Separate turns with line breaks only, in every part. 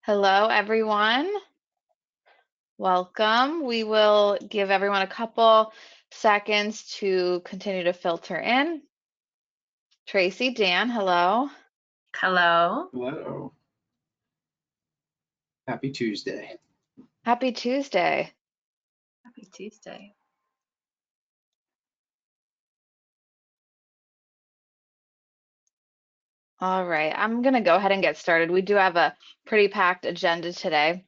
Hello, everyone. Welcome. We will give everyone a couple seconds to continue to filter in. Tracy, Dan, hello.
Hello.
Hello. Happy Tuesday.
Happy Tuesday.
Happy Tuesday.
All right, I'm going to go ahead and get started. We do have a pretty packed agenda today.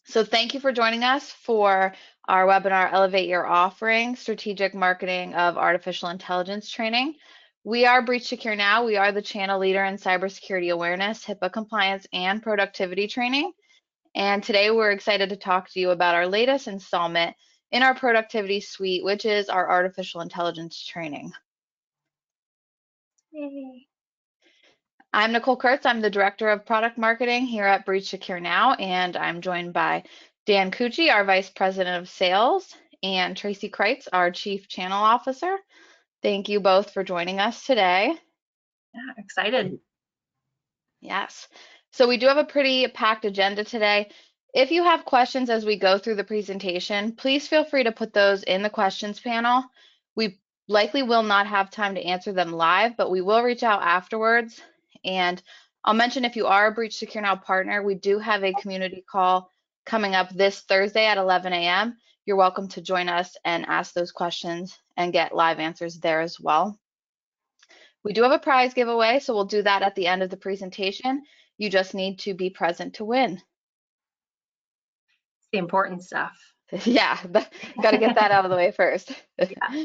So thank you for joining us for our webinar, Elevate Your Offering, Strategic Marketing of Artificial Intelligence Training. We are Breach Secure Now. We are the channel leader in cybersecurity awareness, HIPAA compliance, and productivity training. And today we're excited to talk to you about our latest installment in our productivity suite, which is our artificial intelligence training.
Yay.
I'm Nicole Kurtz. I'm the Director of Product Marketing here at Breach Secure Now, and I'm joined by Dan Cucci, our Vice President of Sales, and Tracy Kreitz, our Chief Channel Officer. Thank you both for joining us today.
Yeah, excited.
Yes. So we do have a pretty packed agenda today. If you have questions as we go through the presentation, please feel free to put those in the questions panel. We likely will not have time to answer them live, but we will reach out afterwards. And I'll mention if you are a Breach Secure Now partner, we do have a community call coming up this Thursday at 11 a.m. You're welcome to join us and ask those questions and get live answers there as well. We do have a prize giveaway, so we'll do that at the end of the presentation. You just need to be present to win.
It's the important stuff.
Yeah, got to get that out of the way first.
Yeah.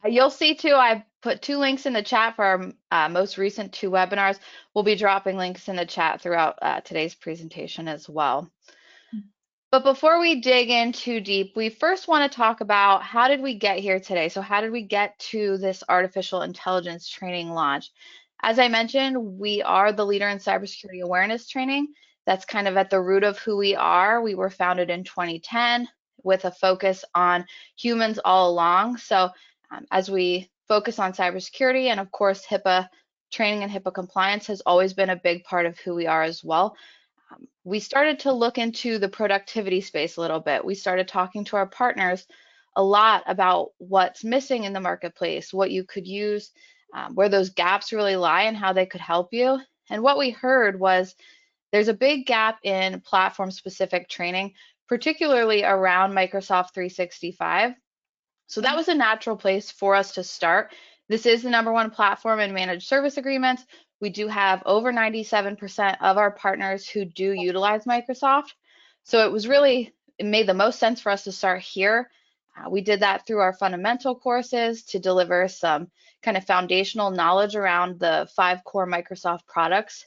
You'll see too, I put two links in the chat for our most recent two webinars. We'll be dropping links in the chat throughout today's presentation as well. But before we dig in too deep, we first want to talk about how did we get here today? So how did we get to this artificial intelligence training launch? As I mentioned, we are the leader in cybersecurity awareness training. That's kind of at the root of who we are. We were founded in 2010 with a focus on humans all along. So as we focus on cybersecurity, and of course, HIPAA training and HIPAA compliance has always been a big part of who we are as well. We started to look into the productivity space a little bit. We started talking to our partners a lot about what's missing in the marketplace, what you could use, where those gaps really lie and how they could help you. And what we heard was there's a big gap in platform-specific training, particularly around Microsoft 365. So that was a natural place for us to start. This is the #1 platform in managed service agreements. We do have over 97% of our partners who do utilize Microsoft. So it made the most sense for us to start here. We did that through our fundamental courses to deliver some kind of foundational knowledge around the 5 core Microsoft products,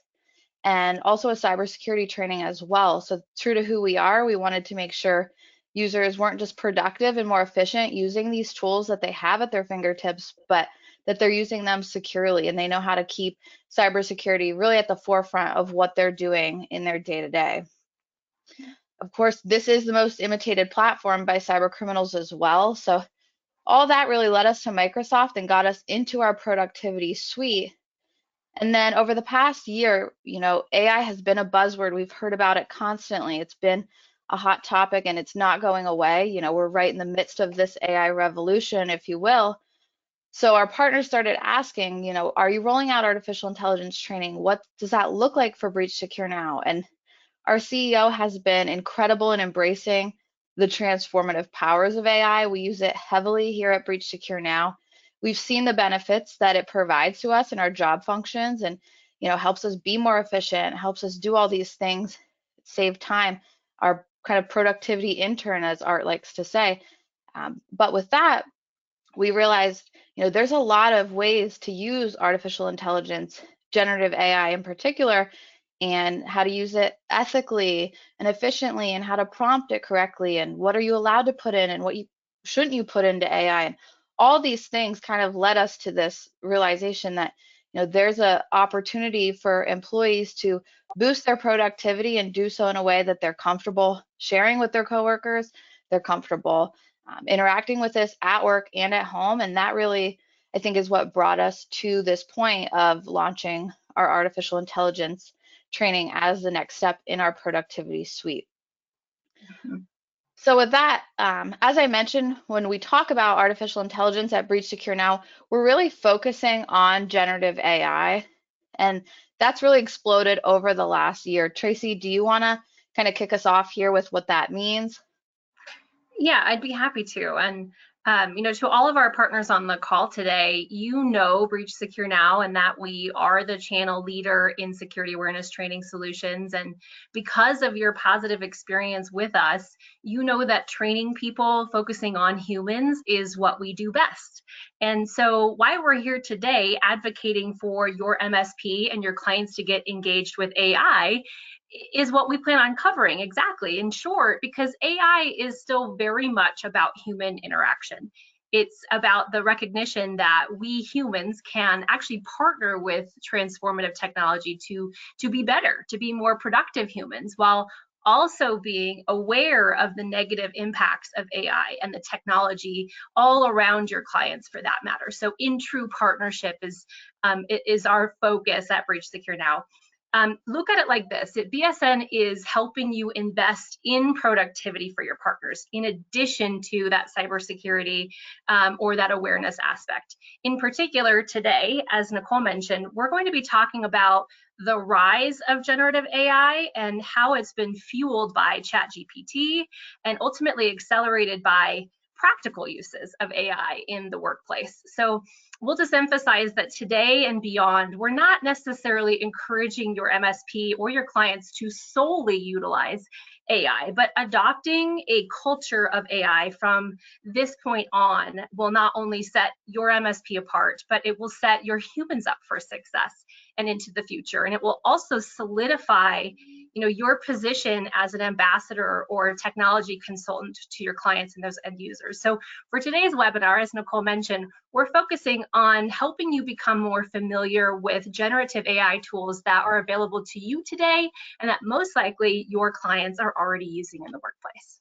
and also a cybersecurity training as well. So true to who we are, we wanted to make sure users weren't just productive and more efficient using these tools that they have at their fingertips, but that they're using them securely and they know how to keep cybersecurity really at the forefront of what they're doing in their day-to-day. Of course, this is the most imitated platform by cyber criminals as well. So all that really led us to Microsoft and got us into our productivity suite. And then over the past year, AI has been a buzzword. We've heard about it constantly. It's been a hot topic and it's not going away. We're right in the midst of this AI revolution, if you will. So our partners started asking, are you rolling out artificial intelligence training? What does that look like for Breach Secure Now? And our CEO has been incredible in embracing the transformative powers of AI. We use it heavily here at Breach Secure Now. We've seen the benefits that it provides to us in our job functions and helps us be more efficient, helps us do all these things, save time, our kind of productivity intern, as Art likes to say. But with that, we realized there's a lot of ways to use artificial intelligence, generative AI in particular, and how to use it ethically and efficiently and how to prompt it correctly and what are you allowed to put in and what you shouldn't you put into AI. And all these things kind of led us to this realization that there's an opportunity for employees to boost their productivity and do so in a way that they're comfortable sharing with their coworkers, they're comfortable interacting with this at work and at home. And that really, I think, is what brought us to this point of launching our artificial intelligence training as the next step in our productivity suite.
Mhm.
So with that, as I mentioned, when we talk about artificial intelligence at Breach Secure Now, we're really focusing on generative AI, and that's really exploded over the last year. Tracy, do you want to kind of kick us off here with what that means?
Yeah, I'd be happy to. And to all of our partners on the call today, Breach Secure Now and that we are the channel leader in security awareness training solutions. And because of your positive experience with us, you know that training people, focusing on humans is what we do best. And so why we're here today advocating for your MSP and your clients to get engaged with AI is what we plan on covering exactly in short, because AI is still very much about human interaction. It's about the recognition that we humans can actually partner with transformative technology to be better, to be more productive humans, while also being aware of the negative impacts of AI and the technology all around your clients for that matter. So in true partnership is our focus at Breach Secure Now. Look at it like this. BSN is helping you invest in productivity for your partners in addition to that cybersecurity or that awareness aspect. In particular, today, as Nicole mentioned, we're going to be talking about the rise of generative AI and how it's been fueled by ChatGPT and ultimately accelerated by practical uses of AI in the workplace. So we'll just emphasize that today and beyond, we're not necessarily encouraging your MSP or your clients to solely utilize AI, but adopting a culture of AI from this point on will not only set your MSP apart, but it will set your humans up for success and into the future. And it will also solidify your position as an ambassador or technology consultant to your clients and those end users. So for today's webinar, as Nicole mentioned, we're focusing on helping you become more familiar with generative AI tools that are available to you today and that most likely your clients are already using in the workplace.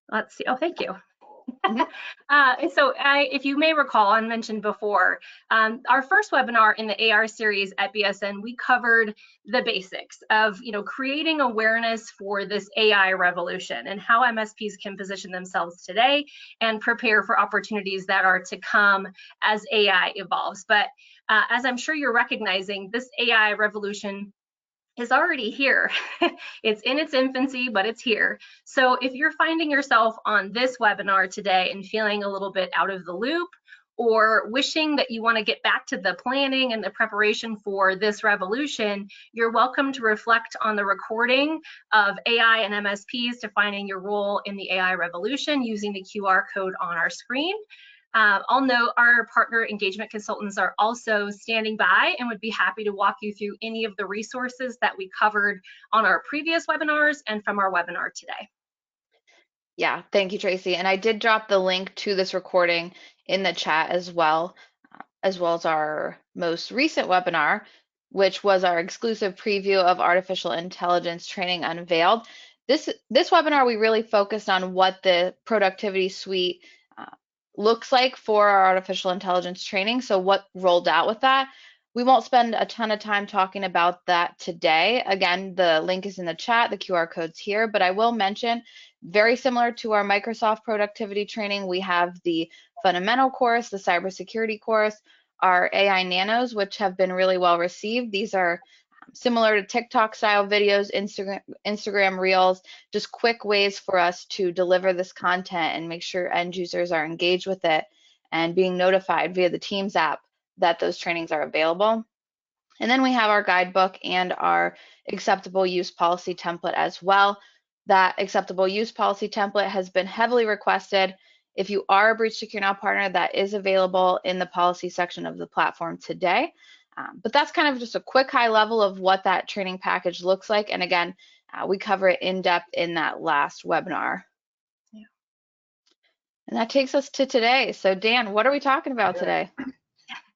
Let's see. Oh, thank you. If you may recall, I mentioned before, our first webinar in the AR series at BSN, we covered the basics of creating awareness for this AI revolution and how MSPs can position themselves today and prepare for opportunities that are to come as AI evolves. But as I'm sure you're recognizing, this AI revolution is already here. It's in its infancy, but it's here. So if you're finding yourself on this webinar today and feeling a little bit out of the loop, or wishing that you want to get back to the planning and the preparation for this revolution, you're welcome to reflect on the recording of AI and MSPs defining your role in the AI revolution using the QR code on our screen. I'll note our partner engagement consultants are also standing by and would be happy to walk you through any of the resources that we covered on our previous webinars and from our webinar today.
Yeah, thank you, Tracy. And I did drop the link to this recording in the chat as well as our most recent webinar, which was our exclusive preview of artificial intelligence training unveiled. This webinar, we really focused on what the productivity suite looks like for our artificial intelligence training. So what rolled out with that. We won't spend a ton of time talking about that today. Again, the link is in the chat, the QR code's here, but I will mention, very similar to our Microsoft productivity training, we have the fundamental course, the cybersecurity course, our AI nanos, which have been really well received. These are similar to TikTok style videos, Instagram reels, just quick ways for us to deliver this content and make sure end users are engaged with it and being notified via the Teams app that those trainings are available. And then we have our guidebook and our acceptable use policy template as well. That acceptable use policy template has been heavily requested. If you are a Breach Secure Now partner, that is available in the policy section of the platform today. But that's kind of just a quick high level of what that training package looks like. And again, we cover it in depth in that last webinar.
Yeah.
And that takes us to today. So Dan, what are we talking about today?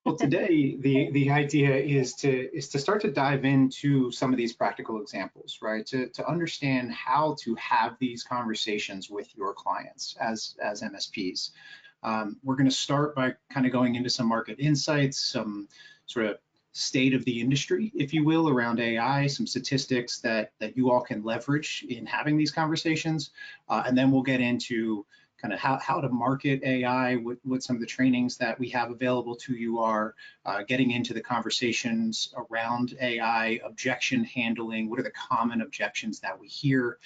Well, today the idea is to start to dive into some of these practical examples, right? To understand how to have these conversations with your clients as MSPs. We're going to start by kind of going into some market insights, some sort of state of the industry, if you will, around AI, some statistics that you all can leverage in having these conversations. And then we'll get into kind of how to market AI, what some of the trainings that we have available to you are, getting into the conversations around AI, objection handling, what are the common objections that we hear,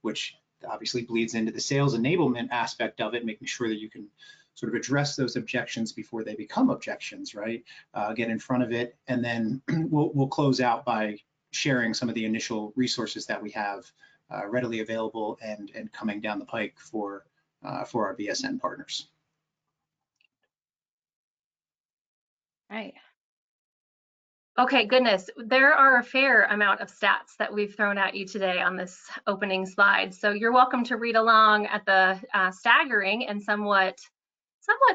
which obviously bleeds into the sales enablement aspect of it, making sure that you can sort of address those objections before they become objections, right? Get in front of it, and then we'll close out by sharing some of the initial resources that we have readily available and coming down the pike for our BSN partners.
Right.
Okay, goodness, there are a fair amount of stats that we've thrown at you today on this opening slide. So you're welcome to read along at the staggering and somewhat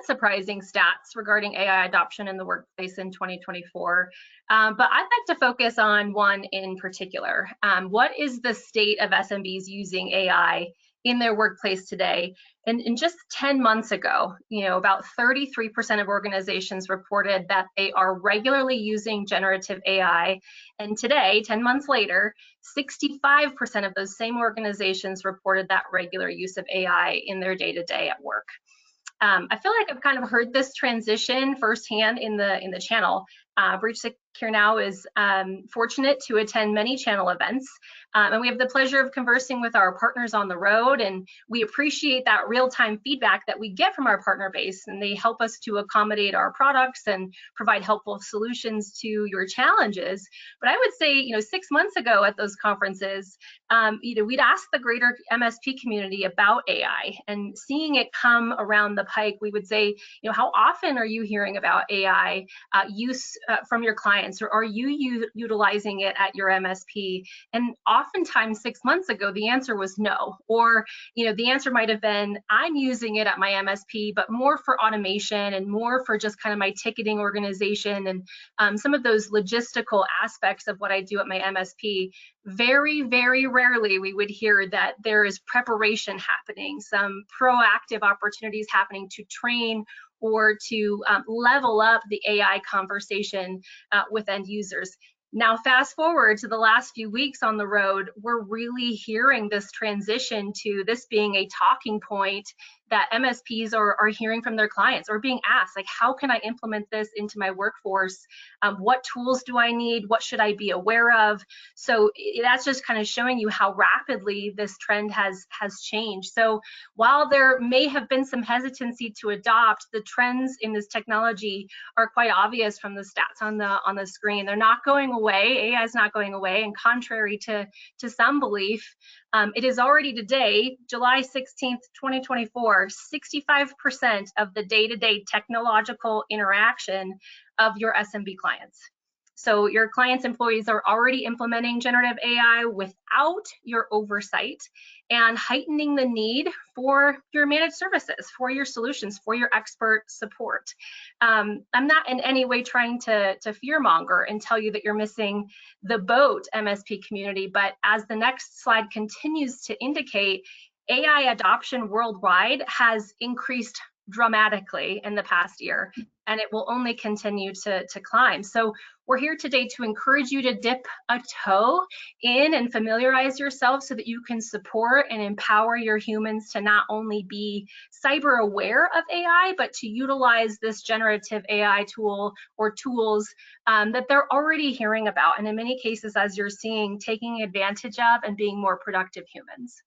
surprising stats regarding AI adoption in the workplace in 2024. But I'd like to focus on one in particular. What is the state of SMBs using AI in their workplace today? And just 10 months ago, about 33% of organizations reported that they are regularly using generative AI. And today, 10 months later, 65% of those same organizations reported that regular use of AI in their day-to-day at work. I feel like I've kind of heard this transition firsthand in the channel. Breach Secure Now is fortunate to attend many channel events, and we have the pleasure of conversing with our partners on the road, and we appreciate that real-time feedback that we get from our partner base, and they help us to accommodate our products and provide helpful solutions to your challenges. But I would say, 6 months ago at those conferences, we'd ask the greater MSP community about AI, and seeing it come around the pike, we would say, how often are you hearing about AI use from your clients, or are you utilizing it at your MSP? And oftentimes 6 months ago, the answer was no, or the answer might have been, I'm using it at my MSP, but more for automation and more for just kind of my ticketing organization and some of those logistical aspects of what I do at my MSP. Very, very rarely we would hear that there is preparation happening, some proactive opportunities happening to train or to level up the AI conversation with end users. Now, fast forward to the last few weeks on the road, we're really hearing this transition to this being a talking point that MSPs are hearing from their clients, or being asked, like, how can I implement this into my workforce? What tools do I need? What should I be aware of? So that's just kind of showing you how rapidly this trend has changed. So while there may have been some hesitancy to adopt, the trends in this technology are quite obvious from the stats on the screen. They're not going away. AI is not going away, and contrary to some belief, it is already today, July 16th, 2024, 65% of the day-to-day technological interaction of your SMB clients. So your clients' employees are already implementing generative AI without your oversight and heightening the need for your managed services, for your solutions, for your expert support. I'm not in any way trying to fearmonger and tell you that you're missing the boat, MSP community, but as the next slide continues to indicate, AI adoption worldwide has increased dramatically in the past year, and it will only continue to climb. So we're here today to encourage you to dip a toe in and familiarize yourself so that you can support and empower your humans to not only be cyber aware of AI, but to utilize this generative AI tool or tools that they're already hearing about, and in many cases, as you're seeing, taking advantage of and being more productive humans.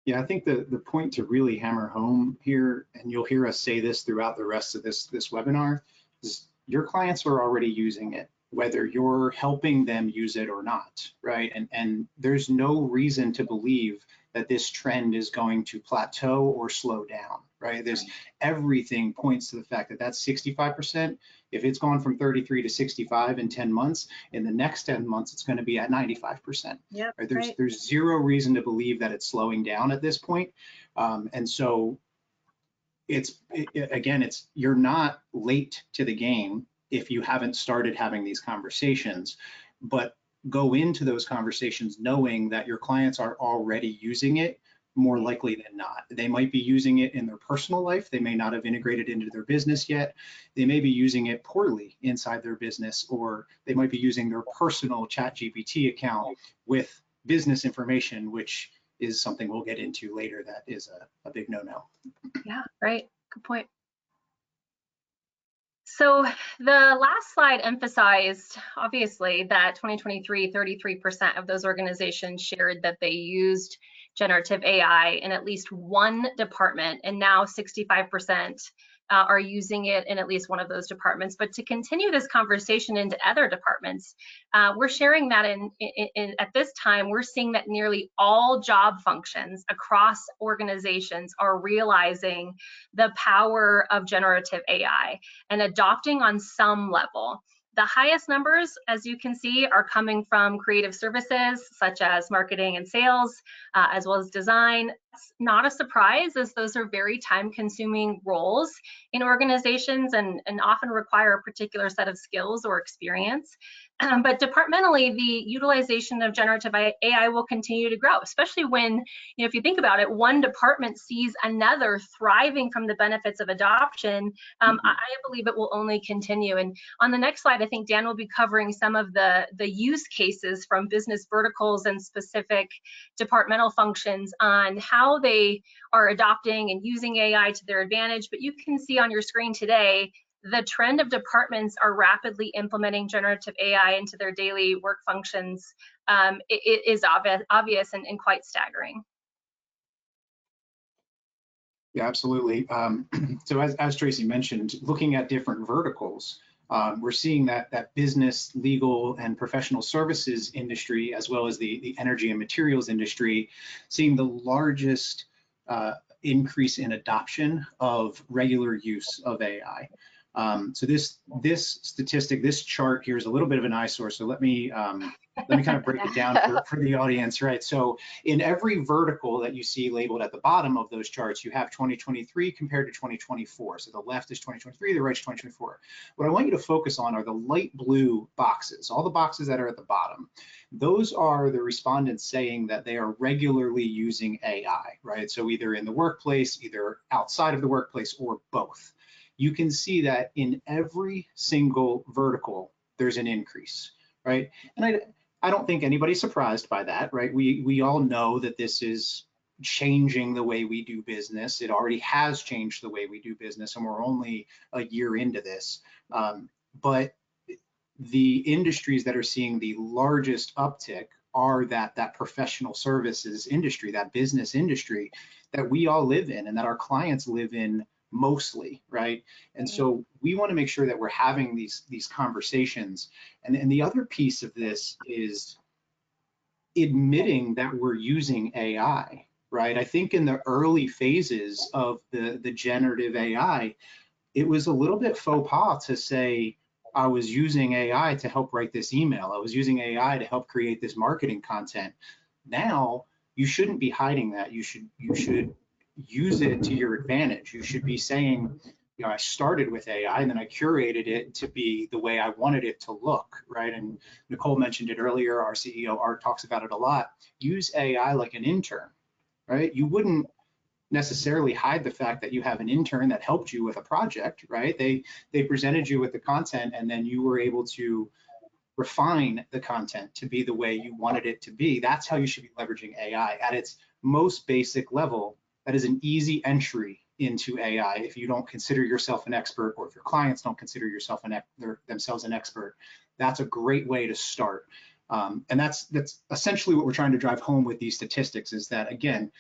Yeah, I think the point to really hammer home here, and you'll hear us say this throughout the rest of this webinar, is your clients are already using it, whether you're helping them use it or not, right? And there's no reason to believe that this trend is going to plateau or slow down, right? Everything points to the fact that that's 65%. If it's gone from 33 to 65 in 10 months, in the next 10 months, it's going to be at 95%.
Yep,
right? There's zero reason to believe that it's slowing down at this point. And so you're not late to the game if you haven't started having these conversations, but go into those conversations knowing that your clients are already using it more likely than not. They might be using it in their personal life. They may not have integrated into their business yet. They may be using it poorly inside their business, or they might be using their personal ChatGPT account with business information, which is something we'll get into later. That is a big no-no.
Yeah, right. Good point. So the last slide emphasized, obviously, that 2023, 33% of those organizations shared that they used generative AI in at least one department, and now 65% are using it in at least one of those departments. But to continue this conversation into other departments, we're sharing that at this time, we're seeing that nearly all job functions across organizations are realizing the power of generative AI and adopting on some level. The highest numbers, as you can see, are coming from creative services such as marketing and sales, as well as design. It's not a surprise, as those are very time-consuming roles in organizations and often require a particular set of skills or experience. But departmentally, the utilization of generative AI will continue to grow, especially when, if you think about it, one department sees another thriving from the benefits of adoption. I believe it will only continue. And on the next slide, I think Dan will be covering some of the use cases from business verticals and specific departmental functions on how they are adopting and using AI to their advantage. But you can see on your screen today, the trend of departments are rapidly implementing generative AI into their daily work functions. It is obvious and quite staggering.
Yeah, absolutely. So as Tracy mentioned, looking at different verticals, we're seeing that business, legal, and professional services industry, as well as the energy and materials industry, seeing the largest increase in adoption of regular use of AI. So this statistic, this chart here is a little bit of an eyesore. So let me kind of break it down for the audience, right? So in every vertical that you see labeled at the bottom of those charts, you have 2023 compared to 2024. So the left is 2023, the right is 2024. What I want you to focus on are the light blue boxes, all the boxes that are at the bottom. Those are the respondents saying that they are regularly using AI, right? So either in the workplace, either outside of the workplace, or both. You can see that in every single vertical, there's an increase, right? And I don't think anybody's surprised by that, right? We all know that this is changing the way we do business. It already has changed the way we do business, and we're only a year into this. But the industries that are seeing the largest uptick are that professional services industry, that business industry that we all live in and that our clients live in mostly, right? And so we want to make sure that we're having these conversations. And the other piece of this is admitting that we're using AI, right? I think in the early phases of the generative AI, it was a little bit faux pas to say, I was using AI to help write this email. I was using AI to help create this marketing content. Now, you shouldn't be hiding that. You should use it to your advantage. You should be saying, I started with AI and then I curated it to be the way I wanted it to look, right? And Nicole mentioned it earlier. Our CEO, Art, talks about it a lot. Use AI like an intern, right? You wouldn't necessarily hide the fact that you have an intern that helped you with a project, right? They presented you with the content and then you were able to refine the content to be the way you wanted it to be. That's how you should be leveraging AI at its most basic level. That is an easy entry into AI if you don't consider yourself an expert, or if your clients don't consider themselves an expert. That's a great way to start. And that's essentially what we're trying to drive home with these statistics, is that, again,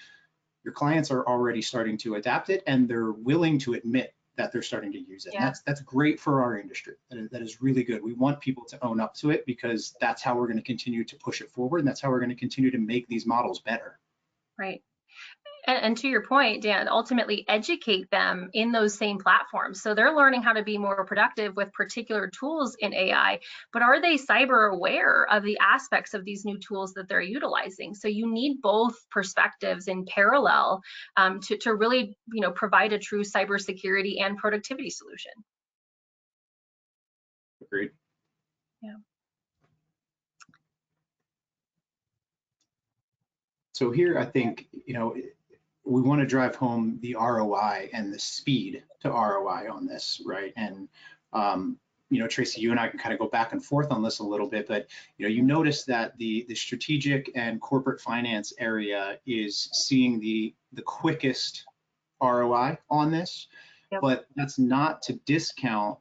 your clients are already starting to adapt it and they're willing to admit that they're starting to use it. Yeah. That's great for our industry. That is really good. We want people to own up to it because that's how we're going to continue to push it forward, and that's how we're going to continue to make these models better.
Right. And to your point, Dan, ultimately educate them in those same platforms. So they're learning how to be more productive with particular tools in AI, but are they cyber aware of the aspects of these new tools that they're utilizing? So you need both perspectives in parallel to really, provide a true cybersecurity and productivity solution.
Agreed.
Yeah.
So here, I think, we want to drive home the ROI and the speed to ROI on this, right? And Tracy, you and I can kind of go back and forth on this a little bit, but you notice that the strategic and corporate finance area is seeing the quickest ROI on this,
Yep.
but that's not to discount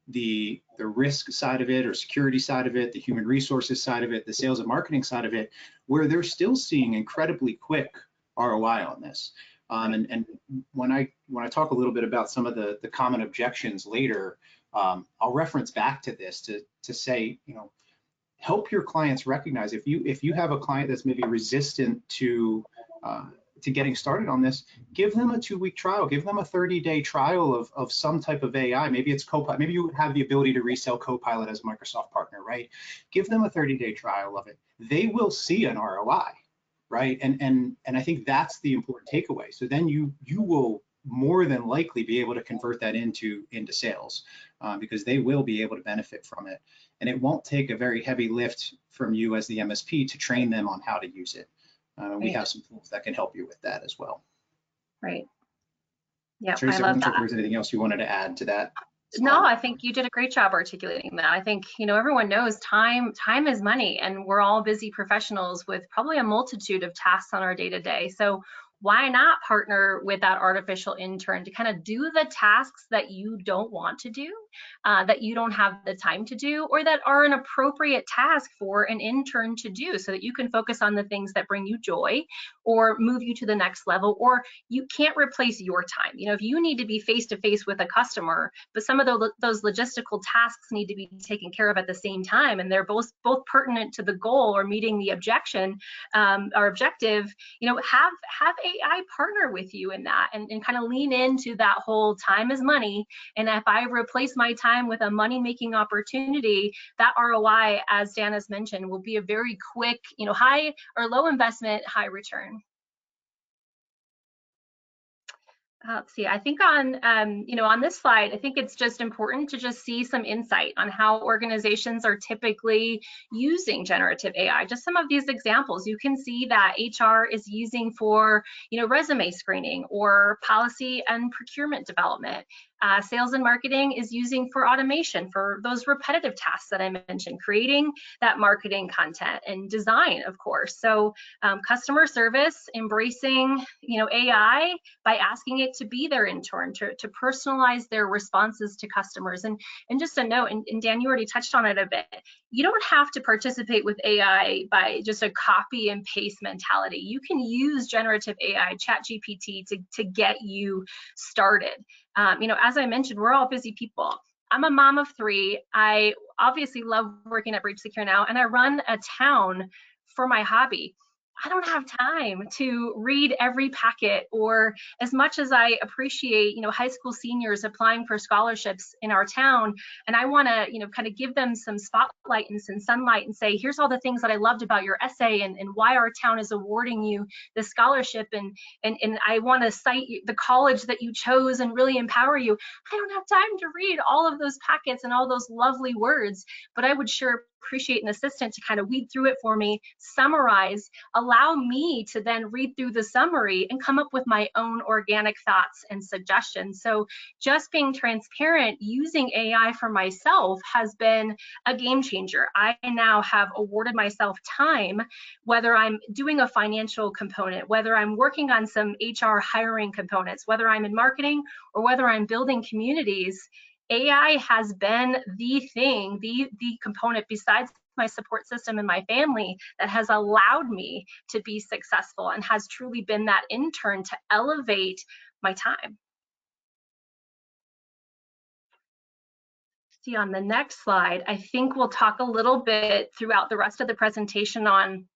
the risk side of it, or security side of it, the human resources side of it, the sales and marketing side of it, where they're still seeing incredibly quick ROI on this. And when I talk a little bit about some of the common objections later, I'll reference back to this to say, help your clients recognize if you have a client that's maybe resistant to getting started on this, give them a 2-week trial, give them a 30-day trial of some type of AI. Maybe it's Copilot. Maybe you have the ability to resell Copilot as a Microsoft partner, right? Give them a 30-day trial of it. They will see an ROI, right? And I think that's the important takeaway. So then you will more than likely be able to convert that into sales, because they will be able to benefit from it. And it won't take a very heavy lift from you as the MSP to train them on how to use it. We have some tools that can help you with that as well.
Right. Yeah,
Tracy,
I love
wasn't sure
that.
if there was anything else you wanted to add to that.
No, I think you did a great job articulating that. I think, everyone knows time is money, and we're all busy professionals with probably a multitude of tasks on our day-to-day. So why not partner with that artificial intern to kind of do the tasks that you don't want to do, that you don't have the time to do, or that are an appropriate task for an intern to do, so that you can focus on the things that bring you joy or move you to the next level. Or you can't replace your time. If you need to be face to face with a customer, but some of those logistical tasks need to be taken care of at the same time, and they're both pertinent to the goal or meeting the objection or objective, have AI partner with you in that, and kind of lean into that whole time is money. And if I replace my time with a money-making opportunity, that ROI, as Dan has mentioned, will be a very quick, high or low investment, high return. Let's see, I think on this slide, I think it's just important to just see some insight on how organizations are typically using generative AI. Just some of these examples, you can see that HR is using for, resume screening or policy and procurement development. Sales and marketing is using for automation for those repetitive tasks that I mentioned, creating that marketing content, and design, of course. So customer service, embracing, AI by asking it to be their intern, to personalize their responses to customers. And just a note, and Dan, you already touched on it a bit, you don't have to participate with AI by just a copy and paste mentality. You can use generative AI, ChatGPT, to get you started. As I mentioned, we're all busy people. I'm a mom of 3. I obviously love working at Breach Secure Now, and I run a town for my hobby. I don't have time to read every packet, or as much as I appreciate, high school seniors applying for scholarships in our town, and I want to, kind of give them some spotlight and some sunlight and say, here's all the things that I loved about your essay, and why our town is awarding you this scholarship, and I want to cite the college that you chose and really empower you. I don't have time to read all of those packets and all those lovely words, but I would sure appreciate an assistant to kind of weed through it for me, summarize, allow me to then read through the summary and come up with my own organic thoughts and suggestions. So just being transparent, using AI for myself has been a game changer. I now have awarded myself time, whether I'm doing a financial component, whether I'm working on some HR hiring components, whether I'm in marketing, or whether I'm building communities. AI has been the thing, the component besides my support system and my family that has allowed me to be successful, and has truly been that intern to elevate my time. See, on the next slide, I think we'll talk a little bit throughout the rest of the presentation on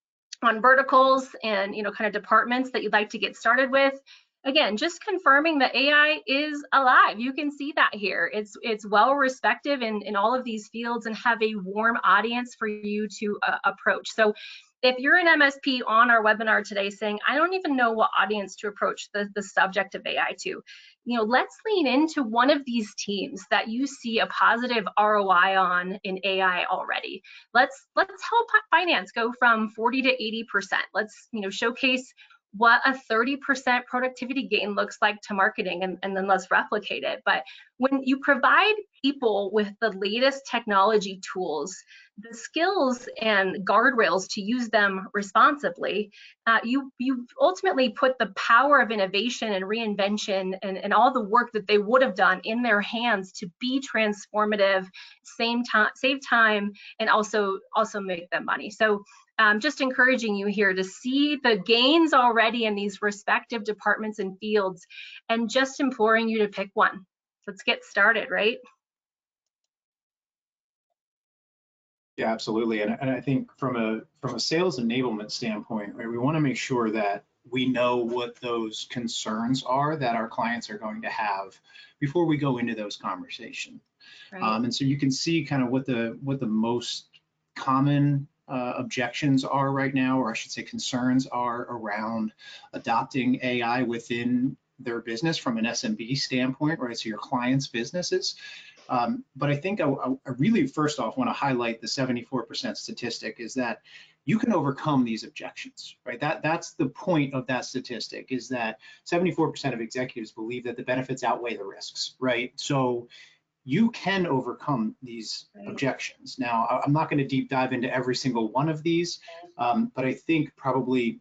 verticals and, kind of departments that you'd like to get started with. Again, just confirming that AI is alive. You can see that here. It's well respected in all of these fields, and have a warm audience for you to approach. So if you're an MSP on our webinar today saying, I don't even know what audience to approach the subject of AI to, let's lean into one of these teams that you see a positive ROI on in AI already. Let's help finance go from 40 to 80%. Let's, showcase what a 30% productivity gain looks like to marketing, and then let's replicate it. But when you provide people with the latest technology tools, the skills and guardrails to use them responsibly, you ultimately put the power of innovation and reinvention and all the work that they would have done in their hands to be transformative, save time, and also make them money. So just encouraging you here to see the gains already in these respective departments and fields, and just imploring you to pick one. Let's get started, right?
Yeah, absolutely. And I think from a sales enablement standpoint, right, we want to make sure that we know what those concerns are that our clients are going to have before we go into those conversations.
Right.
And so you can see kind of what the most common objections are right now, or I should say concerns are around adopting AI within their business from an SMB standpoint, right? So your clients' businesses. But I think I really first off want to highlight the 74% statistic is that you can overcome these objections, right? That's the point of that statistic, is that 74% of executives believe that the benefits outweigh the risks, right? So you can overcome these objections. Now, I'm not going to deep dive into every single one of these, but I think probably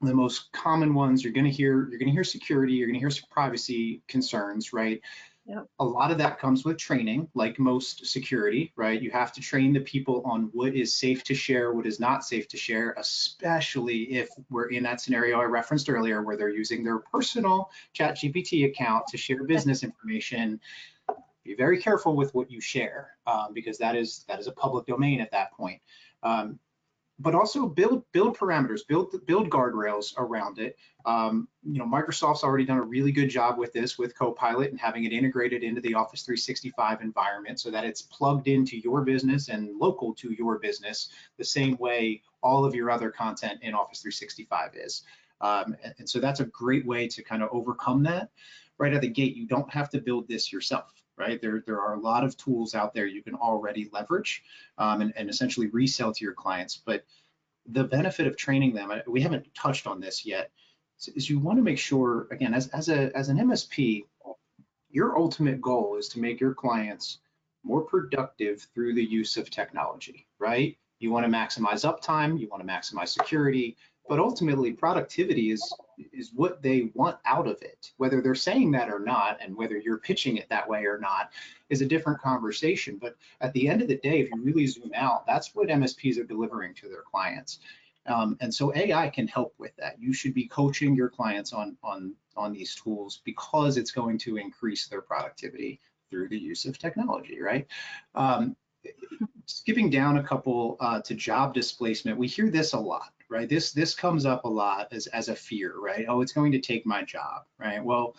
the most common ones you're going to hear security, you're going to hear some privacy concerns, right?
Yep.
A lot of that comes with training, like most security, right? You have to train the people on what is safe to share, what is not safe to share, especially if we're in that scenario I referenced earlier where they're using their personal ChatGPT account to share business information. Be very careful with what you share, because that is a public domain at that point. But also build parameters, build guardrails around it. Microsoft's already done a really good job with this with Copilot and having it integrated into the Office 365 environment so that it's plugged into your business and local to your business the same way all of your other content in Office 365 is. And so that's a great way to kind of overcome that. Right at the gate, you don't have to build this yourself, right? There are a lot of tools out there you can already leverage and essentially resell to your clients. But the benefit of training them, we haven't touched on this yet, is you want to make sure, again, as an MSP, your ultimate goal is to make your clients more productive through the use of technology, right? You want to maximize uptime, you want to maximize security, but ultimately productivity is what they want out of it. Whether they're saying that or not, and whether you're pitching it that way or not, is a different conversation. But at the end of the day, if you really zoom out, that's what MSPs are delivering to their clients. And so AI can help with that. You should be coaching your clients on these tools because it's going to increase their productivity through the use of technology, right? Skipping down a couple to job displacement, we hear this a lot, right? This comes up a lot as a fear, right? Oh, it's going to take my job, right? Well,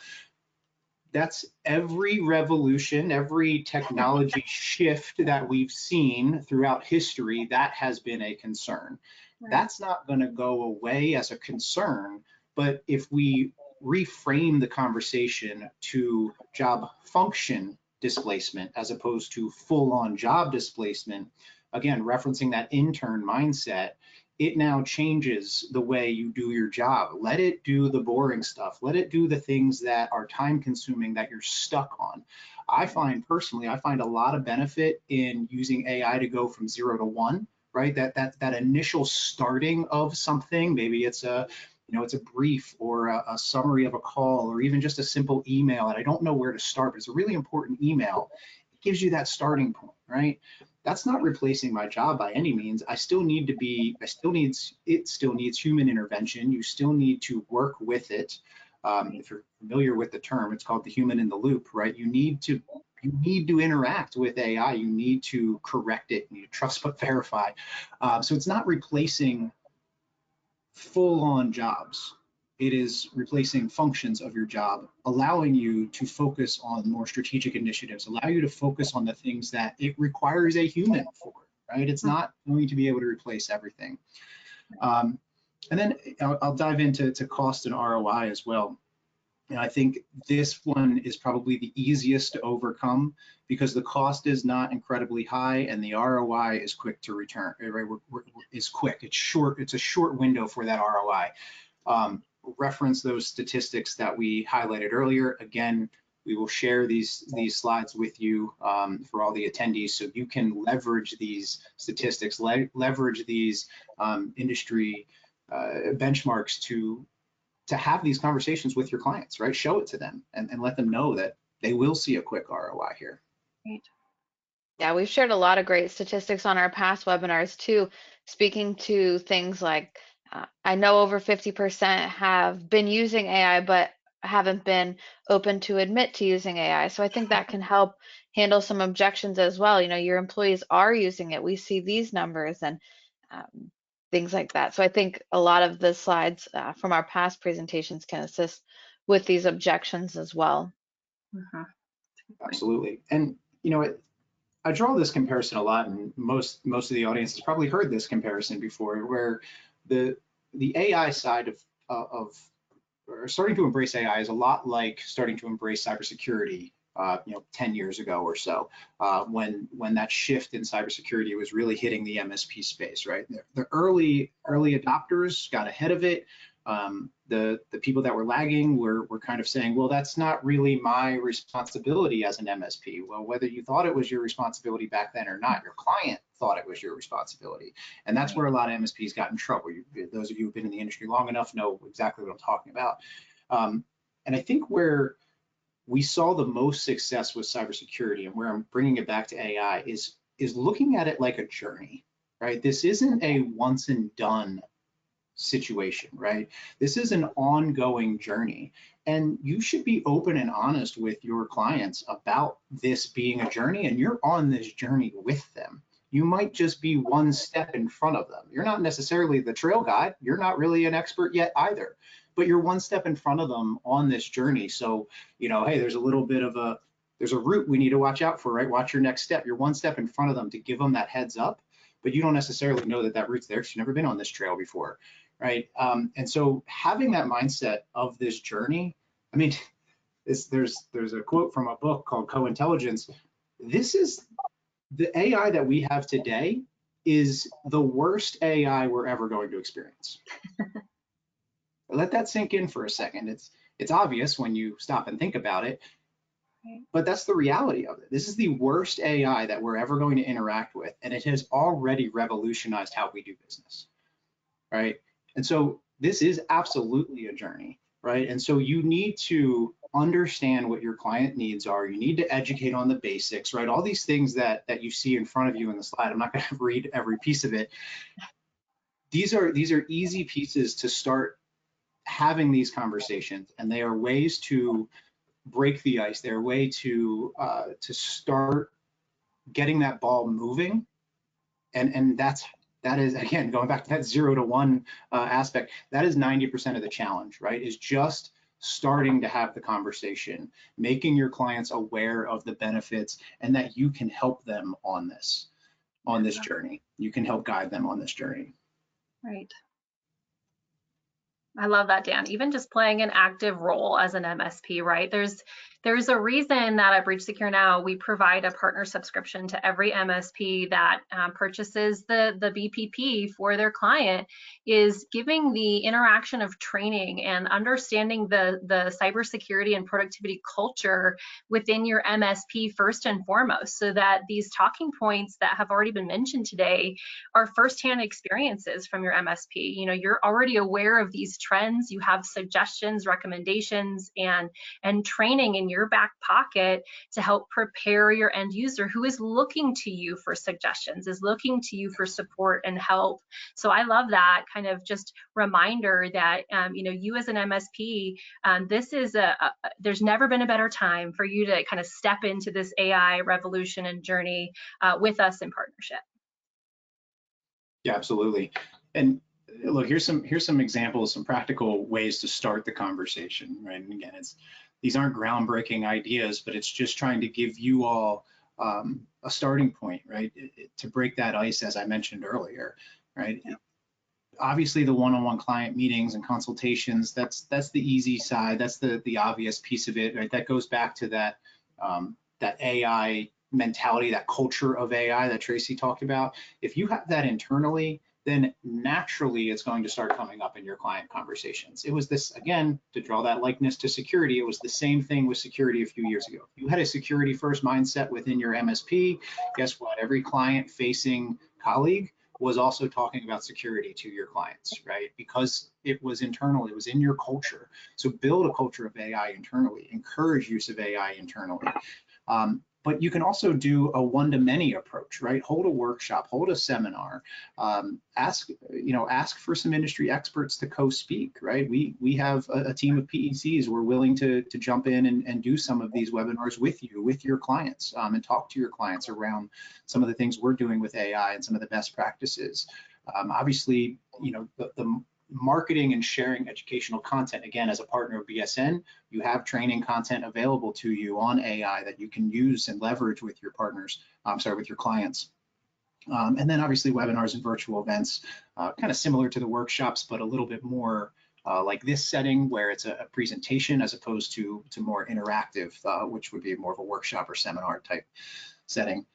that's every revolution, every technology shift that we've seen throughout history, that has been a concern. Right. That's not going to go away as a concern, but if we reframe the conversation to job function displacement as opposed to full-on job displacement, again, referencing that intern mindset, it now changes the way you do your job. Let it do the boring stuff. Let it do the things that are time consuming that you're stuck on. I find personally, a lot of benefit in using AI to go from 0 to 1, right? That initial starting of something, maybe it's it's a brief or a summary of a call or even just a simple email and I don't know where to start, but it's a really important email. It gives you that starting point, right? That's not replacing my job by any means. It still needs human intervention. You still need to work with it. If you're familiar with the term, it's called the human in the loop, right? You need to interact with AI. You need to correct it. You need to trust but verify. So it's not replacing full-on jobs. It is replacing functions of your job, allowing you to focus on more strategic initiatives, allow you to focus on the things that it requires a human for, right? It's not going to be able to replace everything. And then I'll dive into cost and ROI as well. And I think this one is probably the easiest to overcome because the cost is not incredibly high and the ROI is quick to return, right? It's quick, it's short, it's a short window for that ROI. reference those statistics that we highlighted earlier. Again, we will share these slides with you for all the attendees, so you can leverage these statistics, leverage these industry benchmarks to have these conversations with your clients, right? Show it to them and let them know that they will see a quick ROI here.
Great.
Yeah, we've shared a lot of great statistics on our past webinars too, speaking to things like I know over 50% have been using AI, but haven't been open to admit to using AI. So I think that can help handle some objections as well. You know, your employees are using it. We see these numbers and um, things like that. So I think a lot of the slides from our past presentations can assist with these objections as well.
Mhm.
Absolutely. And, you know, I draw this comparison a lot, and most of the audience has probably heard this comparison before, where the AI side of or starting to embrace AI is a lot like starting to embrace cybersecurity, 10 years ago or so, when that shift in cybersecurity was really hitting the MSP space, right? The early adopters got ahead of it. The people that were lagging were kind of saying, well, that's not really my responsibility as an MSP. Well, whether you thought it was your responsibility back then or not, your client thought it was your responsibility. And that's where a lot of MSPs got in trouble. Those of you who've been in the industry long enough know exactly what I'm talking about. And I think where we saw the most success with cybersecurity, and where I'm bringing it back to AI, is looking at it like a journey, right? This isn't a once and done situation, right? This is an ongoing journey, and you should be open and honest with your clients about this being a journey, and you're on this journey with them. You might just be one step in front of them. You're not necessarily the trail guide. You're not really an expert yet either, but you're one step in front of them on this journey. So, hey, there's a little bit of there's a route we need to watch out for, right? Watch your next step. You're one step in front of them to give them that heads up, but you don't necessarily know that route's there because you've never been on this trail before. Right. And so having that mindset of this journey, I mean, there's a quote from a book called Co-Intelligence. This is the AI that we have today is the worst AI we're ever going to experience. Let that sink in for a second. It's obvious when you stop and think about it, but that's the reality of it. This is the worst AI that we're ever going to interact with, and it has already revolutionized how we do business. Right. And so this is absolutely a journey, right? And so you need to understand what your client needs are. You need to educate on the basics, right? All these things that you see in front of you in the slide. I'm not going to read every piece of it. These are easy pieces to start having these conversations, and they are ways to break the ice. They're a way to start getting that ball moving, and that is, again, going back to that 0 to 1 aspect, that is 90% of the challenge, right? Is just starting to have the conversation, making your clients aware of the benefits, and that you can help them on this journey. You can help guide them on this journey.
Right. I love that, Dan. Even just playing an active role as an MSP, right? There's a reason that at Breach Secure Now, we provide a partner subscription to every MSP that purchases the BPP for their client, is giving the interaction of training and understanding the cybersecurity and productivity culture within your MSP first and foremost, so that these talking points that have already been mentioned today are firsthand experiences from your MSP. You're already aware of these trends. You have suggestions, recommendations, and training in your back pocket to help prepare your end user who is looking to you for suggestions, is looking to you for support and help. So I love that kind of just reminder that you as an MSP, this is there's never been a better time for you to kind of step into this AI revolution and journey with us in partnership.
Yeah, absolutely. And look, here's some examples, some practical ways to start the conversation, right? And again, these aren't groundbreaking ideas, but it's just trying to give you all a starting point, right? To break that ice, as I mentioned earlier, right? Yeah. Obviously, the one-on-one client meetings and consultations, that's the easy side. That's the obvious piece of it, right? That goes back to that AI mentality, that culture of AI that Tracy talked about. If you have that internally, then naturally it's going to start coming up in your client conversations. It was this, again, to draw that likeness to security, it was the same thing with security a few years ago. You had a security first mindset within your MSP. Guess what? Every client facing colleague was also talking about security to your clients, right? Because it was internal, it was in your culture. So build a culture of AI internally, encourage use of AI internally. But you can also do a one-to-many approach, right? Hold a workshop, hold a seminar, ask for some industry experts to co-speak, right? We have a team of PECs. We're willing to jump in and do some of these webinars with you, with your clients, and talk to your clients around some of the things we're doing with AI and some of the best practices. Obviously, the marketing and sharing educational content, again, as a partner of BSN, you have training content available to you on AI that you can use and leverage with your partners, with your clients. And then obviously webinars and virtual events, kind of similar to the workshops, but a little bit more like this setting where it's a presentation as opposed to more interactive, which would be more of a workshop or seminar type setting.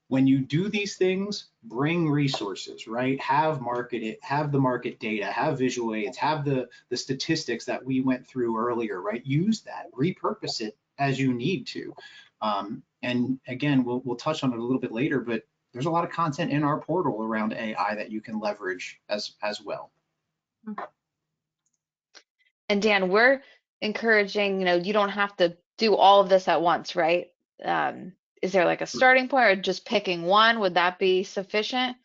When you do these things, bring resources, right? Have the market data, have visual aids, have the statistics that we went through earlier, right? Use that, repurpose it as you need to. And again, we'll touch on it a little bit later, but there's a lot of content in our portal around AI that you can leverage as well.
And Dan, we're encouraging, you don't have to do all of this at once, right? Is there like a starting point, or just picking one? Would that be sufficient?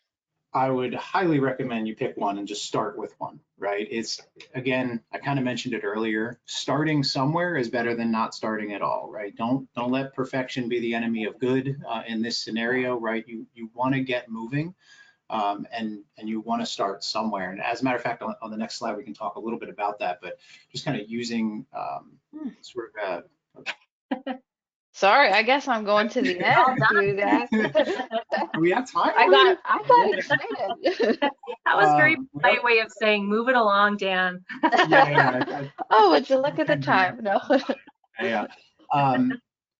I would highly recommend you pick one and just start with one, right? It's, again, I kind of mentioned it earlier, starting somewhere is better than not starting at all, right? Don't let perfection be the enemy of good in this scenario, right? You want to get moving, and you want to start somewhere. And as a matter of fact, on the next slide, we can talk a little bit about that, but just kind of using sort of
Sorry, I guess I'm going to the end, you guys.
we have time.
I got excited.
That was very polite way of saying, move it along, Dan.
Yeah.
Oh, would you look at the time? No.
Yeah.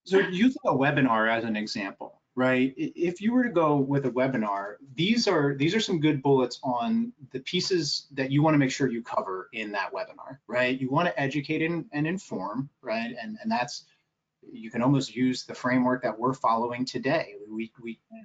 So using a webinar as an example, right? If you were to go with a webinar, these are some good bullets on the pieces that you want to make sure you cover in that webinar, right? You want to educate and inform, right? And that's, you can almost use the framework that we're following today. We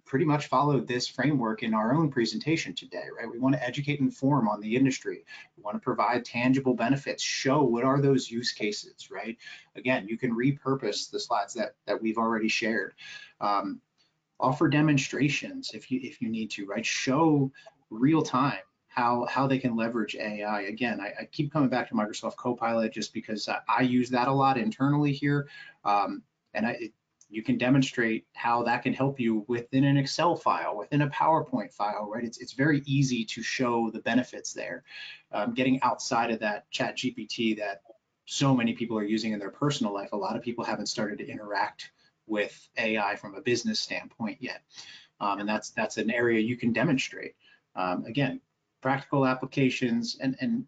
pretty much followed this framework in our own presentation today, right? We want to educate and inform on the industry. We want to provide tangible benefits, show what are those use cases, right? Again, you can repurpose the slides that we've already shared. Offer demonstrations if you need to, right? Show real time how they can leverage AI. Again, I keep coming back to Microsoft Copilot just because I use that a lot internally here. You can demonstrate how that can help you within an Excel file, within a PowerPoint file, right? It's very easy to show the benefits there. Getting outside of that Chat GPT that so many people are using in their personal life, a lot of people haven't started to interact with AI from a business standpoint yet. And that's an area you can demonstrate. Again, practical applications, and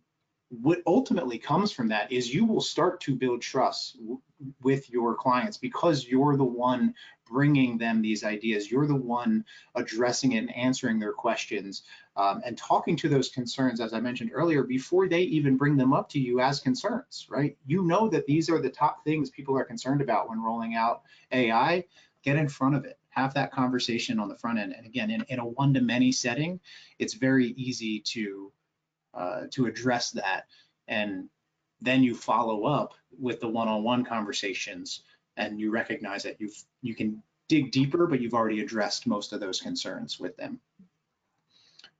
what ultimately comes from that is you will start to build trust with your clients because you're the one bringing them these ideas. You're the one addressing it and answering their questions, and talking to those concerns, as I mentioned earlier, before they even bring them up to you as concerns, right? You know that these are the top things people are concerned about when rolling out AI. Get in front of it. Have that conversation on the front end. And again, in a one-to-many setting, it's very easy to address that, and then you follow up with the one-on-one conversations, and you recognize that you can dig deeper, but you've already addressed most of those concerns with them.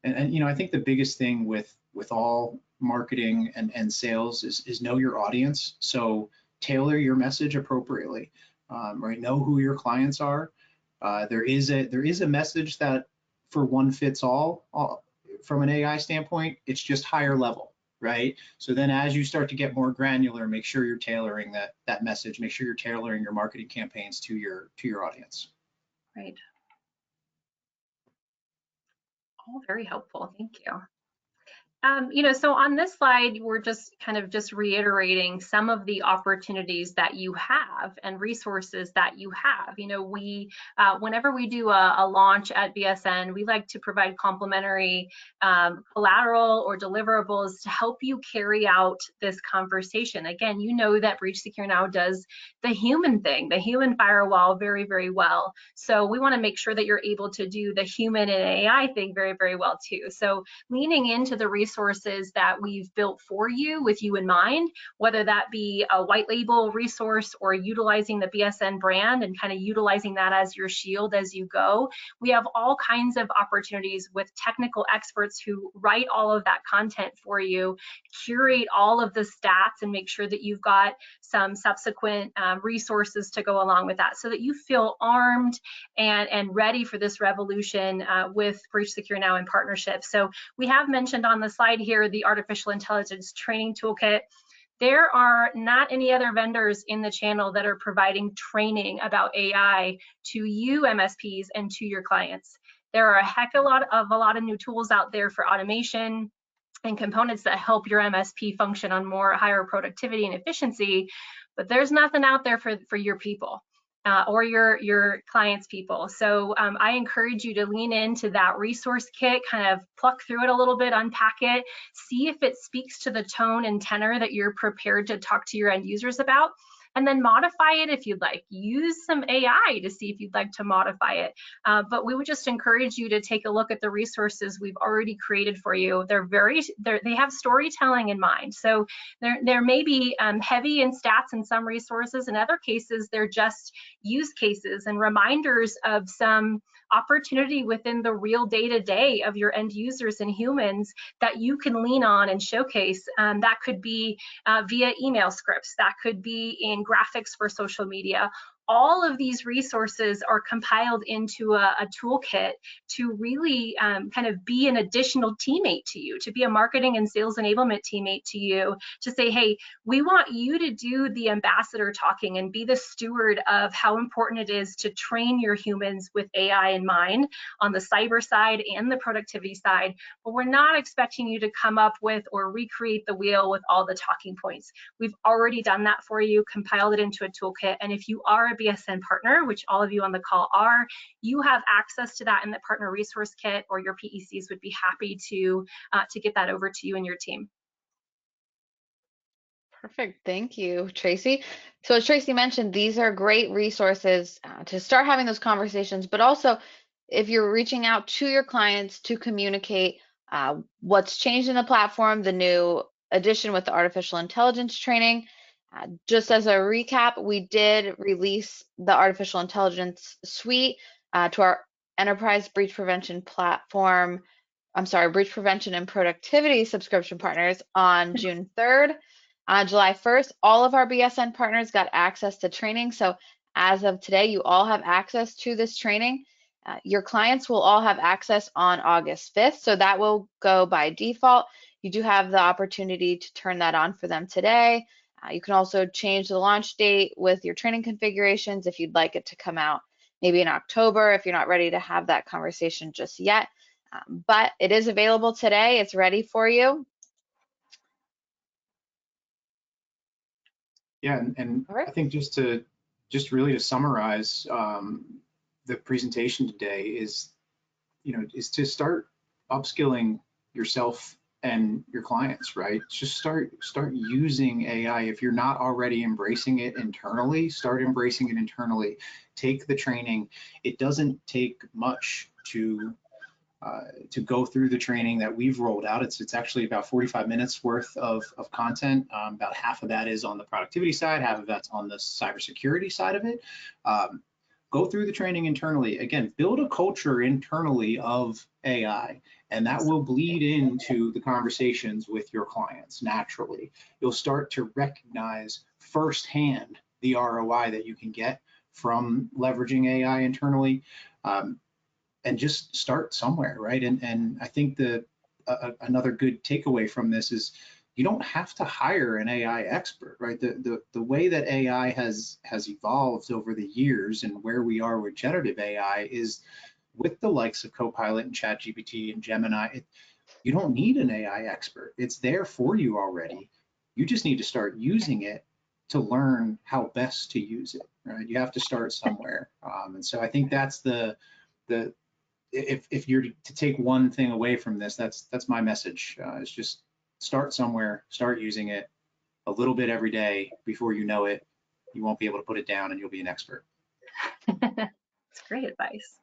And I think the biggest thing with all marketing and sales is know your audience. So tailor your message appropriately, right? Know who your clients are. There is a message that for one fits all from an AI standpoint. It's just higher level, right? So then as you start to get more granular, make sure you're tailoring that message. Make sure you're tailoring your marketing campaigns to your audience.
Right. All very helpful. Thank you. So on this slide, we're just kind of just reiterating some of the opportunities that you have and resources that you have. We, whenever we do a launch at BSN, we like to provide complimentary collateral or deliverables to help you carry out this conversation. Again, you know that Breach Secure Now does the human thing, the human firewall very, very well. So we want to make sure that you're able to do the human and AI thing very, very well too. So leaning into the resources that we've built for you with you in mind, whether that be a white label resource or utilizing the BSN brand and kind of utilizing that as your shield as you go. We have all kinds of opportunities with technical experts who write all of that content for you, curate all of the stats, and make sure that you've got some subsequent resources to go along with that so that you feel armed and ready for this revolution with Breach Secure Now in partnership. So we have mentioned on the slide here the artificial intelligence training toolkit. There are not any other vendors in the channel that are providing training about AI to you MSPs and to your clients. There are a lot of new tools out there for automation and components that help your MSP function on higher productivity and efficiency, but there's nothing out there for your people. Or your clients' people. So I encourage you to lean into that resource kit, kind of pluck through it a little bit, unpack it, see if it speaks to the tone and tenor that you're prepared to talk to your end users about, and then modify it if you'd like. Use some AI to see if you'd like to modify it. But we would just encourage you to take a look at the resources we've already created for you. They have storytelling in mind. So there may be heavy in stats in some resources. In other cases, they're just use cases and reminders of some opportunity within the real day-to-day of your end users and humans that you can lean on and showcase. That could be via email scripts, that could be in graphics for social media. All of these resources are compiled into a toolkit to really kind of be an additional teammate to you, to be a marketing and sales enablement teammate to you, to say, hey, we want you to do the ambassador talking and be the steward of how important it is to train your humans with AI in mind on the cyber side and the productivity side. But we're not expecting you to come up with or recreate the wheel with all the talking points. We've already done that for you, compiled it into a toolkit. And if you are a BSN partner, which all of you on the call are, you have access to that in the partner resource kit, or your PECs would be happy to get that over to you and your team.
Perfect. Thank you, Tracy. So as Tracy mentioned, these are great resources to start having those conversations, but also if you're reaching out to your clients to communicate what's changed in the platform, the new addition with the artificial intelligence training. Just as a recap, we did release the artificial intelligence suite to our enterprise breach prevention platform. Breach prevention and productivity subscription partners on June 3rd. On July 1st, all of our BSN partners got access to training. So as of today, you all have access to this training. Your clients will all have access on August 5th. So that will go by default. You do have the opportunity to turn that on for them today. You can also change the launch date with your training configurations if you'd like it to come out maybe in October if you're not ready to have that conversation just yet. But it is available today. It's ready for you.
Yeah, and
Right.
I think just really to summarize the presentation today is to start upskilling yourself and your clients, right? Just start using AI. If you're not already embracing it internally, start embracing it internally. Take the training. It doesn't take much to go through the training that we've rolled out. It's actually about 45 minutes worth of content. About half of that is on the productivity side, half of that's on the cybersecurity side of it. Go through the training internally. Again, build a culture internally of AI, and that will bleed into the conversations with your clients naturally. You'll start to recognize firsthand the ROI that you can get from leveraging AI internally. And just start somewhere, right? And I think another good takeaway from this is you don't have to hire an AI expert, right? The way that AI has evolved over the years and where we are with generative AI is with the likes of Copilot and ChatGPT and Gemini. You don't need an AI expert. It's there for you already. You just need to start using it to learn how best to use it, right? You have to start somewhere. And so I think that's the if you're to take one thing away from this, that's my message. Is just start somewhere, start using it a little bit every day. Before you know it, you won't be able to put it down and you'll be an expert.
It's great advice.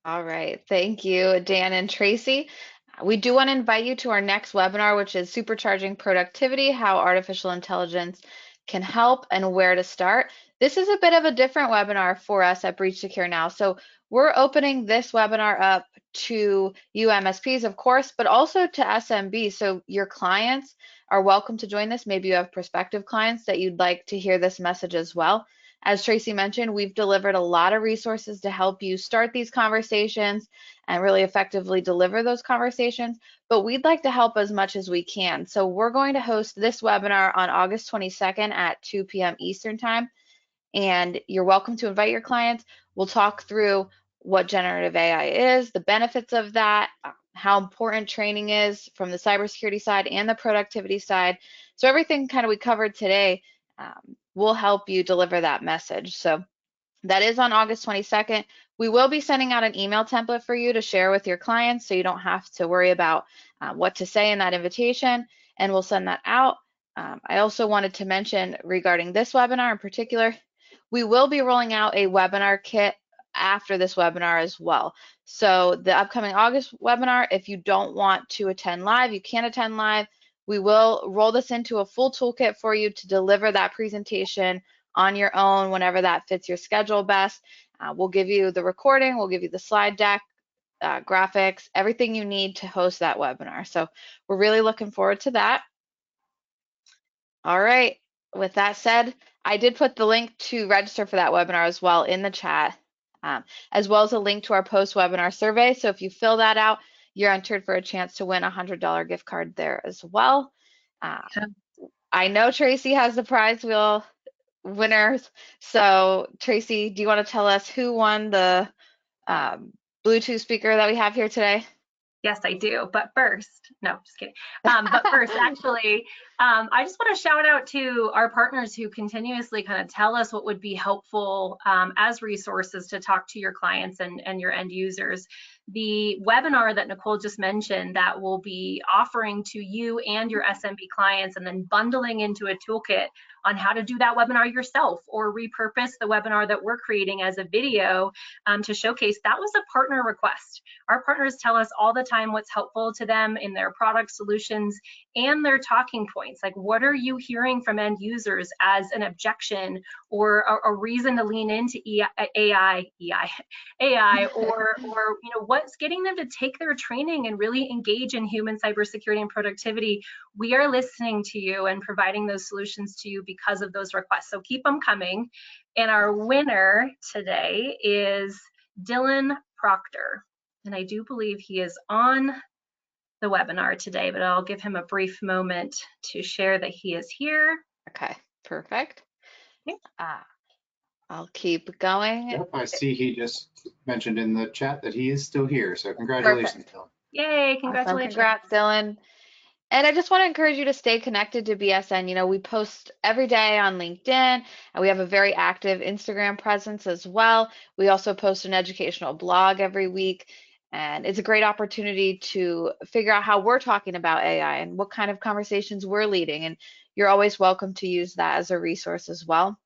All right. Thank you, Dan and Tracy. We do want to invite you to our next webinar, which is Supercharging Productivity, How Artificial Intelligence Can Help and Where to Start. This is a bit of a different webinar for us at Breach Secure Now. So we're opening this webinar up to you MSPs, of course, but also to SMB. So your clients are welcome to join this. Maybe you have prospective clients that you'd like to hear this message as well. As Tracy mentioned, we've delivered a lot of resources to help you start these conversations and really effectively deliver those conversations, but we'd like to help as much as we can. So we're going to host this webinar on August 22nd at 2 p.m. Eastern Time, and you're welcome to invite your clients. We'll talk through what generative AI is, the benefits of that, how important training is from the cybersecurity side and the productivity side. So everything kind of we covered today will help you deliver that message. So that is on August 22nd. We will be sending out an email template for you to share with your clients so you don't have to worry about what to say in that invitation, and we'll send that out. I also wanted to mention regarding this webinar in particular, we will be rolling out a webinar kit after this webinar as well. So the upcoming August webinar, if you don't want to attend live, you can attend live. We will roll this into a full toolkit for you to deliver that presentation on your own whenever that fits your schedule best. We'll give you the recording, we'll give you the slide deck, graphics, everything you need to host that webinar. So we're really looking forward to that. All right, with that said, I did put the link to register for that webinar as well in the chat, as well as a link to our post-webinar survey. So if you fill that out, you're entered for a chance to win a $100 gift card there as well. I know Tracy has the prize wheel winners. So Tracy, do you want to tell us who won the Bluetooth speaker that we have here today?
Yes, I do. But first, no, just kidding. But first, actually, I just want to shout out to our partners who continuously kind of tell us what would be helpful as resources to talk to your clients and your end users. The webinar that Nicole just mentioned that we'll be offering to you and your SMB clients and then bundling into a toolkit on how to do that webinar yourself or repurpose the webinar that we're creating as a video to showcase, that was a partner request. Our partners tell us all the time what's helpful to them in their product solutions and their talking points. Like, what are you hearing from end users as an objection or a reason to lean into AI, or you know, what's getting them to take their training and really engage in human cybersecurity and productivity? We are listening to you and providing those solutions to you because of those requests. So keep them coming. And our winner today is Dylan Proctor. And I do believe he is on the webinar today, but I'll give him a brief moment to share that he is here.
Okay, perfect.
Okay.
I'll keep going.
Yep, I see he just mentioned in the chat that he is still here. So congratulations,
Perfect.
Dylan.
Yay,
Awesome.
congratulations.
Congrats, Dylan. And I just want to encourage you to stay connected to BSN. You know, we post every day on LinkedIn, and we have a very active Instagram presence as well. We also post an educational blog every week, and it's a great opportunity to figure out how we're talking about AI and what kind of conversations we're leading. And you're always welcome to use that as a resource as well.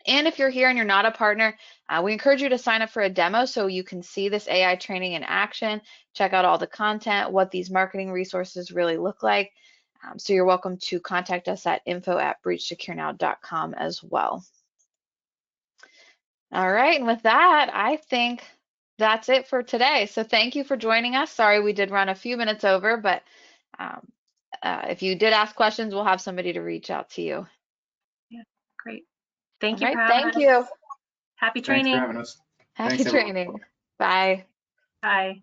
And if you're here and you're not a partner, we encourage you to sign up for a demo so you can see this AI training in action, check out all the content, what these marketing resources really look like. So you're welcome to contact us at info@breachsecurenow.com as well. All right, and with that, I think that's it for today. So thank you for joining us. Sorry we did run a few minutes over, but if you did ask questions, we'll have somebody to reach out to you.
Yeah, great. Thank
All
you
right,
for having
thank
us.
you.
Happy
Thanks for
training.
having us.
Happy
Thanks, everyone.
training. Bye.
Bye.